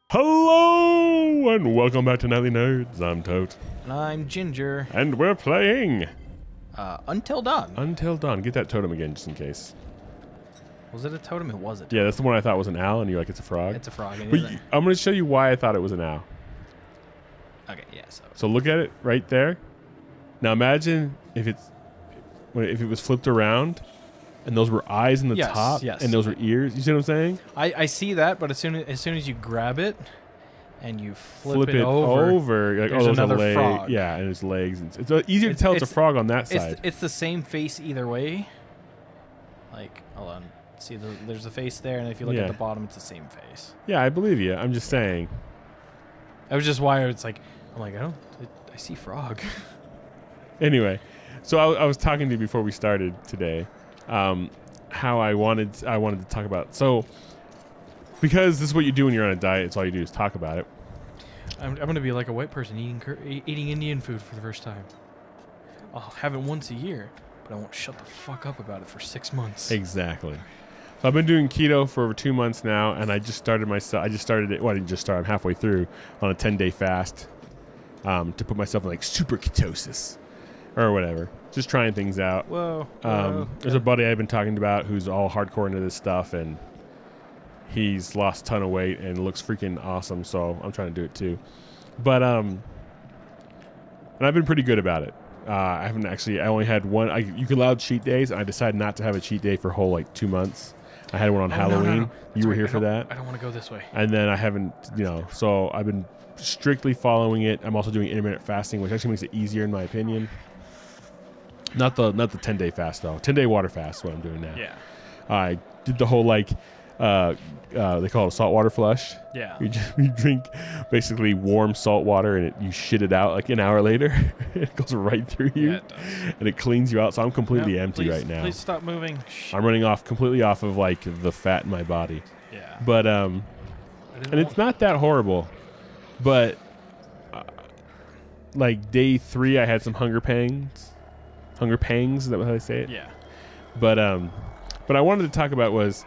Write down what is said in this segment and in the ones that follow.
Hello and welcome back to Nightly Nerds. I'm Tote. And I'm Ginger. And we're playing Until Dawn. Until Dawn. Get that totem again just in case. Was it a totem? It was a totem. Yeah, that's the one I thought was an owl and you're like, it's a frog. It's a frog. But I'm going to show you why I thought it was an owl. Okay, yeah. So look at it right there. Now imagine if it was flipped around and those were eyes in the top and those were ears. You see what I'm saying? I see that, but as soon as you grab it and you flip it over like, there's another leg, frog. Yeah, and its legs. It's easier to tell it's a frog on that side. It's the same face either way. Like, hold on. See, there's a face there, and if you look at the bottom, it's the same face. Yeah, I believe you. I'm just saying. That was just why it's like, I'm like, I see frog. Anyway, so I was talking to you before we started today. How I wanted to talk about. So, because this is what you do when you're on a diet, it's all you do is talk about it. I'm going to be like a white person eating Indian food for the first time. I'll have it once a year, but I won't shut the fuck up about it for 6 months. Exactly. So I've been doing keto for over 2 months now, and I just started it. Well, I didn't just start. I'm halfway through on a 10-day fast to put myself in like super ketosis or whatever. Just trying things out. Whoa. There's a buddy I've been talking about who's all hardcore into this stuff, and he's lost a ton of weight and looks freaking awesome. So I'm trying to do it too. But and I've been pretty good about it. I only had one. You could allow cheat days, and I decided not to have a cheat day for a whole like 2 months. I had one on Halloween. No. You were here for that. I don't want to go this way. And then I haven't, so I've been strictly following it. I'm also doing intermittent fasting, which actually makes it easier in my opinion. Not the 10-day fast though. 10-day water fast is what I'm doing now. Yeah. I did the whole they call it a saltwater flush. Yeah. You drink basically warm salt water and you shit it out like an hour later. It goes right through you. Yeah, it does. And it cleans you out. So I'm completely empty right now. Please stop moving. I'm running completely off of like the fat in my body. Yeah. But and it's not that horrible. But like day 3 I had some hunger pangs. Hunger pangs, is that how they say it? Yeah. But I wanted to talk about was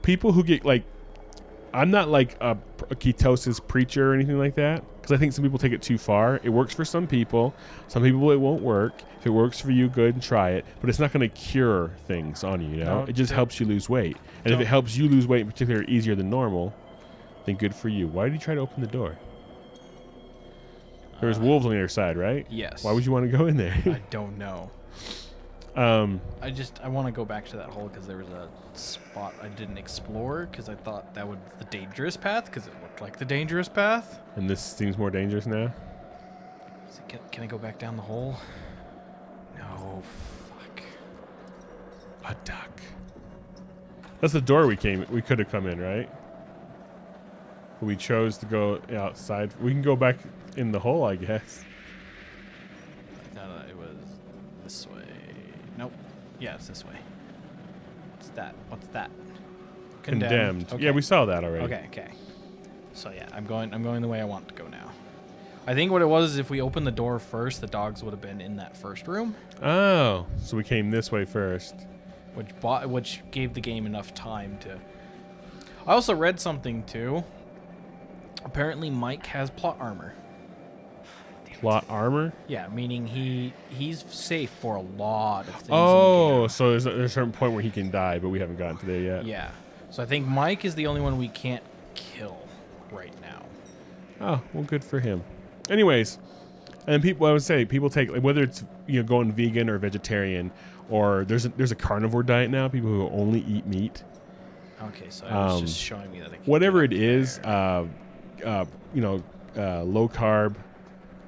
people who get like, I'm not like a ketosis preacher or anything like that, because I think some people take it too far. It works for some people. Some people it won't work. If it works for you, good, and try it. But it's not going to cure things on you, No, it just helps you lose weight. And if it helps you lose weight in particular easier than normal, then good for you. Why did you try to open the door? There was wolves on the other side, right? Yes. Why would you want to go in there? I don't know. I want to go back to that hole because there was a spot I didn't explore because I thought that was the dangerous path because it looked like the dangerous path. And this seems more dangerous now? So can I go back down the hole? No, fuck. A duck. That's the door we could have come in, right? But we chose to go outside. We can go back in the hole, I guess. No, it was this way. Nope. Yeah, it's this way. What's that? What's that? Condemned. Okay. Yeah, we saw that already. Okay. So yeah, I'm going the way I want to go now. I think what it was is if we opened the door first, the dogs would have been in that first room. Oh, so we came this way first. Which gave the game enough time to... I also read something too. Apparently Mike has plot armor. Plot armor? Yeah, meaning he's safe for a lot of things. Oh, so there's a certain point where he can die, but we haven't gotten to there yet. Yeah. So I think Mike is the only one we can't kill right now. Oh, well, good for him. Anyways, and people take, like, whether it's going vegan or vegetarian, or there's a carnivore diet now, people who only eat meat. Okay, so it was just showing me that I can whatever it is, low carb,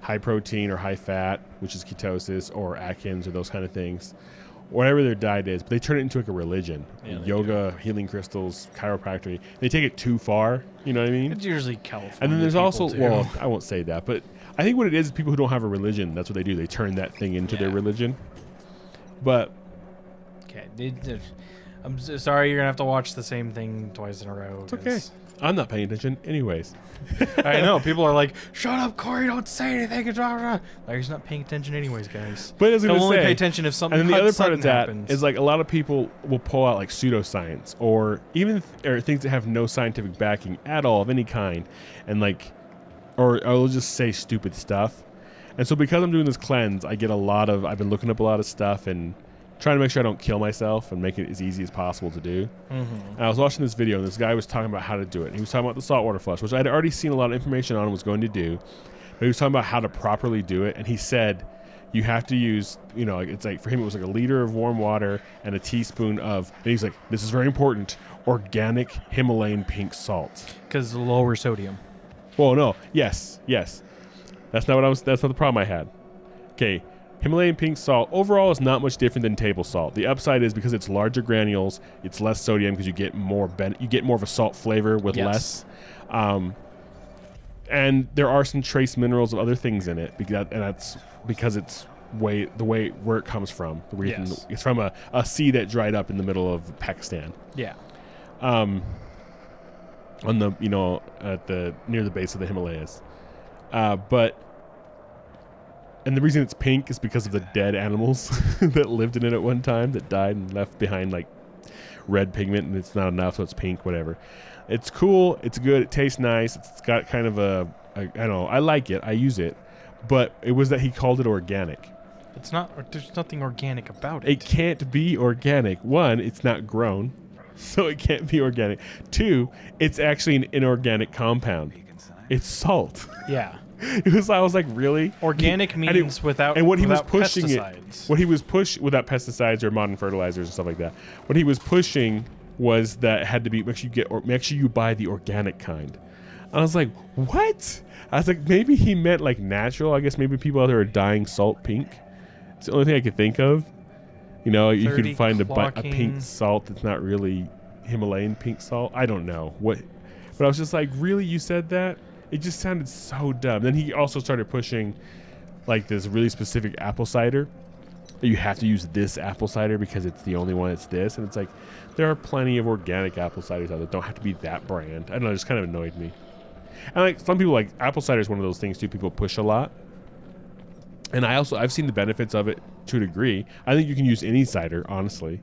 high protein or high fat, which is ketosis or Atkins or those kind of things, whatever their diet is, but they turn it into like a religion. Yeah, yoga, healing crystals, chiropractic. They take it too far. You know what I mean? It's usually California. And then there's also, too. well, I won't say that, but I think what it is people who don't have a religion, that's what they do. They turn that thing into their religion. But Okay. I'm sorry you're gonna have to watch the same thing twice in a row. It's okay. I'm not paying attention anyways. I know. People are like, shut up, Corey, don't say anything. Larry's not paying attention anyways, guys. But as I was He'll only say, pay attention if something and then the other part of that happens. is like a lot of people will pull out like pseudoscience or even or things that have no scientific backing at all of any kind, and like, or they'll just say stupid stuff. And so because I'm doing this cleanse, I've been looking up a lot of stuff and trying to make sure I don't kill myself and make it as easy as possible to do. And I was watching this video, and this guy was talking about how to do it. And he was talking about the saltwater flush, which I'd already seen a lot of information on and was going to do. But he was talking about how to properly do it. And he said you have to use, it's like for him it was like a liter of warm water and a teaspoon of, and he's like, this is very important, organic Himalayan pink salt. Because lower sodium. Well, no. Yes. That's not the problem I had. Okay. Himalayan pink salt overall is not much different than table salt. The upside is because it's larger granules, it's less sodium because you get more of a salt flavor with less. And there are some trace minerals of other things in it, and that's because it's where it comes from. It's from a sea that dried up in the middle of Pakistan. Yeah. On the near the base of the Himalayas, and the reason it's pink is because of the dead animals that lived in it at one time that died and left behind like red pigment, and it's not enough, so it's pink, whatever. It's cool. It's good. It tastes nice. It's got kind of I don't know. I like it. I use it. But it was that he called it organic. It's not. There's nothing organic about it. It can't be organic. One, it's not grown, so it can't be organic. Two, it's actually an inorganic compound. It's salt. Yeah. I was like, really? Organic means without and what he was without pushing pesticides. What he was without pesticides or modern fertilizers and stuff like that. What he was pushing was that it had to be make sure you buy the organic kind. I was like, what? I was like, maybe he meant like natural. I guess maybe people out there are dyeing salt pink. It's the only thing I could think of. You can find a pink salt that's not really Himalayan pink salt. I don't know what, but I was just like, really? You said that? It just sounded so dumb. Then he also started pushing like this really specific apple cider. You have to use this apple cider because it's the only one that's this. And it's like, there are plenty of organic apple ciders out there. Don't have to be that brand. I don't know. It just kind of annoyed me. And like some people, like apple cider is one of those things too. People push a lot. And I've seen the benefits of it to a degree. I think you can use any cider, honestly.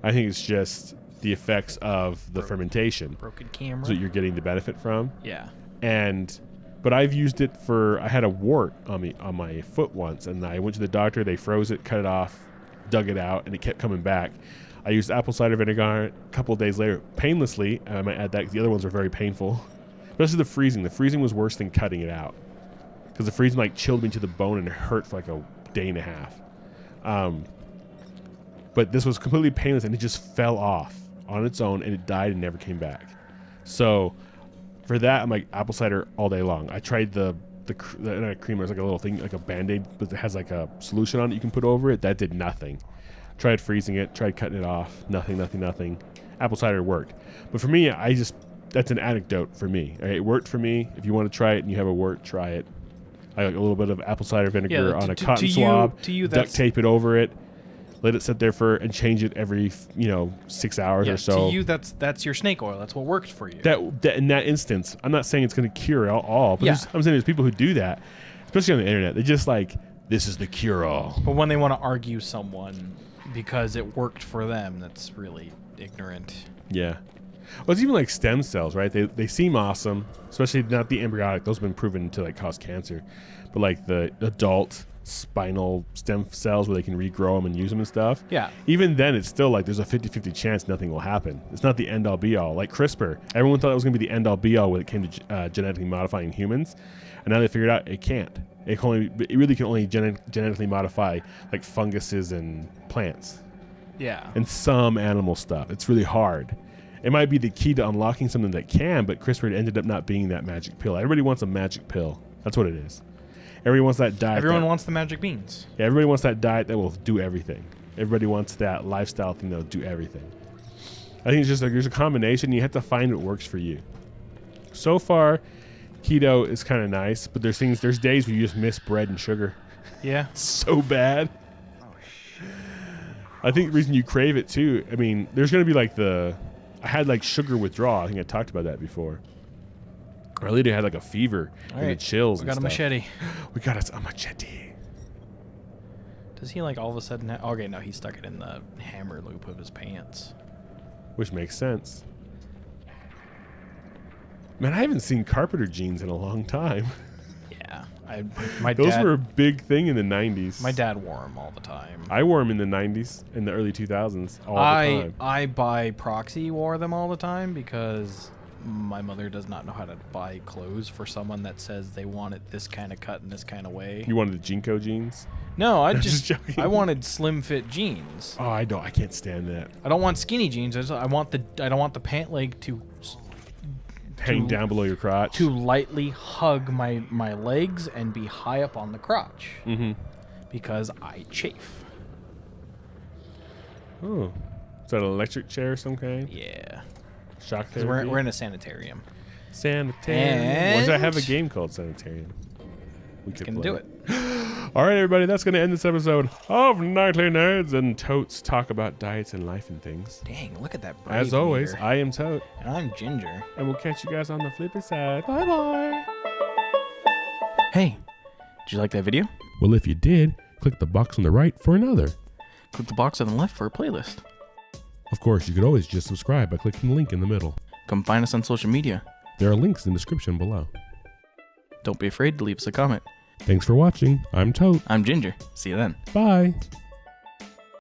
I think it's just the effects of the fermentation. Broken camera. So you're getting the benefit from. Yeah. But I've used it I had a wart on my foot once, and I went to the doctor. They froze it, cut it off, dug it out, and it kept coming back. I used apple cider vinegar on it a couple of days later, painlessly. I might add that because the other ones were very painful. Especially the freezing. The freezing was worse than cutting it out because the freezing like chilled me to the bone and it hurt for like a day and a half. But this was completely painless, and it just fell off on its own, and it died and never came back. So for that, I'm like apple cider all day long. I tried the creamer. It's like a little thing, like a Band-Aid, but it has like a solution on it you can put over it. That did nothing. Tried freezing it, tried cutting it off. Nothing. Apple cider worked. But for me, that's an anecdote for me. Right? It worked for me. If you want to try it and you have a wort, try it. I like a little bit of apple cider vinegar on a cotton swab, duct tape it over it, let it sit there and change it every 6 hours or so. To you, that's your snake oil. That's what works for you. That in that instance, I'm not saying it's going to cure all, but I'm saying there's people who do that, especially on the internet. They're just like, this is the cure all. But when they want to argue someone because it worked for them, that's really ignorant. Yeah. Well, it's even like stem cells, right? They seem awesome, especially not the embryonic. Those have been proven to like cause cancer, but like the adult spinal stem cells where they can regrow them and use them and stuff. Yeah. Even then, it's still like there's a 50-50 chance nothing will happen. It's not the end-all be-all. Like CRISPR, everyone thought it was going to be the end-all be-all when it came to genetically modifying humans, and now they figured out it can't. It really can only genetically modify like funguses and plants. Yeah. And some animal stuff. It's really hard. It might be the key to unlocking something that can, but CRISPR ended up not being that magic pill. Everybody wants a magic pill. That's what it is. Everybody wants that diet. Everyone wants the magic beans. Yeah, everybody wants that diet that will do everything. Everybody wants that lifestyle thing that will do everything. I think it's just like there's a combination. You have to find what works for you. So far, keto is kind of nice, but there's days where you just miss bread and sugar. Yeah. So bad. I think the reason you crave it too, I mean, there's going to be like I had like sugar withdrawal. I think I talked about that before. My lady had like a fever and the chills. We got a machete. We got a machete. Does he like all of a sudden? Okay, no, he stuck it in the hammer loop of his pants. Which makes sense. Man, I haven't seen carpenter jeans in a long time. Yeah, Those were a big thing in the 90s. My dad wore them all the time. I wore them in the 90s, in the early 2000s, all the time. I by proxy wore them all the time because my mother does not know how to buy clothes for someone that says they want it this kind of cut in this kind of way. You wanted the Jinko jeans? No, I wanted slim fit jeans. Oh, I can't stand that. I don't want skinny jeans. I don't want the pant leg to hang down below your crotch. To lightly hug my legs and be high up on the crotch. Mm-hmm. Because I chafe. Oh. Is that an electric chair of some kind? Yeah. Shock therapy? Because we're in a sanitarium. Sanitarium. What does I have a game called Sanitarium? We can do it. All right, everybody. That's going to end this episode of Nightly Nerds and Totes talk about diets and life and things. Dang, look at that. As always, meter. I am Tote. And I'm Ginger. And we'll catch you guys on the flipper side. Bye-bye. Hey, did you like that video? Well, if you did, click the box on the right for another. Click the box on the left for a playlist. Of course, you could always just subscribe by clicking the link in the middle. Come find us on social media. There are links in the description below. Don't be afraid to leave us a comment. Thanks for watching. I'm Tote. I'm Ginger. See you then. Bye.